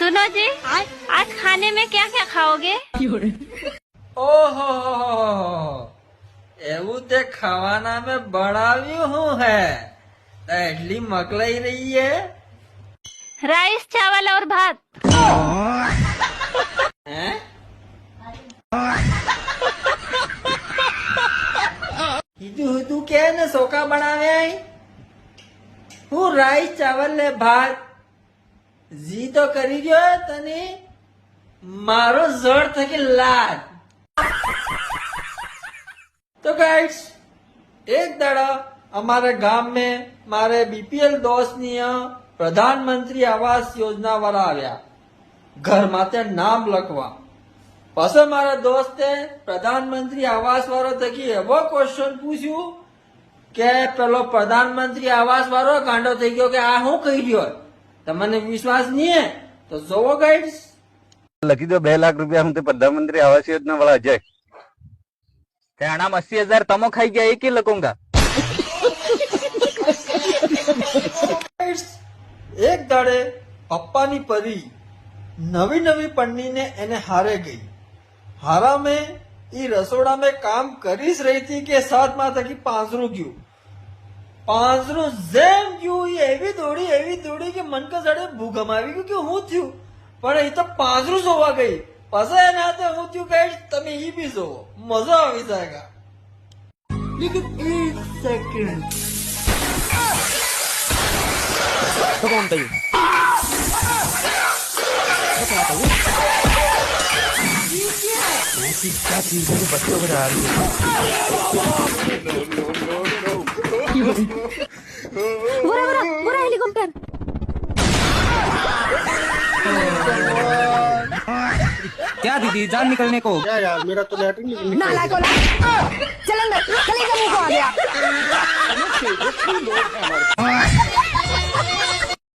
सुनो जी, आज खाने में क्या क्या खाओगे? ओहो એવું તે ખાવાના મેં બનાવ્યું હું હે એટલી મકલાઈ રહી है राइस, चावल और भात। हैं? हीधू के ने सोका बनावे હું રાઈસ ચાવલ ને ભાત જી તો કરી ગયો તને મારો જળ થકી લાડ तो गाइड्स एक दाड़ा हमारे गांव में मारे बीपीएल दोस्त ने प्रधानमंत्री आवास योजना वाला आया घर माते नाम लखवा पाछो मारा दोस्ते प्रधानमंत्री आवास वालो थकी एवो क्वेश्चन पूछ्યું કે પેલો પ્રધાનમંત્રી આવાસ વાળો ગાંડો થઈ ગયો કે આ હું કહી રહ્યો તમને વિશ્વાસ નહીં હે તો જોવો ગાઈડ્સ લખી દો 2 લાખ રૂપિયા હું તે પ્રધાનમંત્રી આવાસ યોजना वाला अजय આનામાં 80,000 તમો ખાઈ ગયા એ કે લખूंगा એક દાડે પપ્પાની પરી નવી નવી પન્નીને એને હારે ગઈ हारा में ई रसोड़ा में काम करीस रही थी के साथ में थकी पांचरू क्यों पांचरू जेम क्यों ये एवी दौड़ी के मन का जड़े भूगमावी क्यों हूं थी पर ये तो पांचरू सोवा गई पसा है ना तो हूं थी गाइस तमे ही भी सो मजा आवी जाएगा लेकिन एक सेकंड तो कौन था ये क्या चीज है बच्चों को डरा रही है बुरा हेलीकॉप्टर। क्या दीदी जान निकलने को क्या यार मेरा तो लैट्रिन निकलने नाला को चल अंदर, चले का मुंह को आ गया।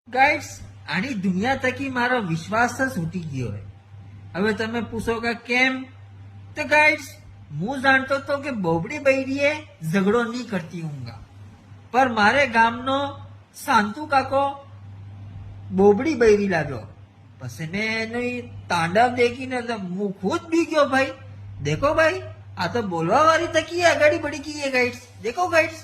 गाइड्स आनी दुनिया तकी मारो विश्वास तो छूटी गयो है હવે તમે પૂછો કે કેમ તો ગાઈड्स હું જાણતો તો કે બોબડી બૈરીએ ઝઘડો નહીં કરતી હોંગા પર મારે ગામનો શાંતુ કાકો બોબડી બૈરી લાગ્યો પછી મેં એનો તાંડવ દેખીને તો હું ખુદ બી ગયો ભાઈ દેખો ભાઈ આ તો બોલવા વાળી તકી આગાડી બળી ગઈ है गाइड्स देखो गाइड्स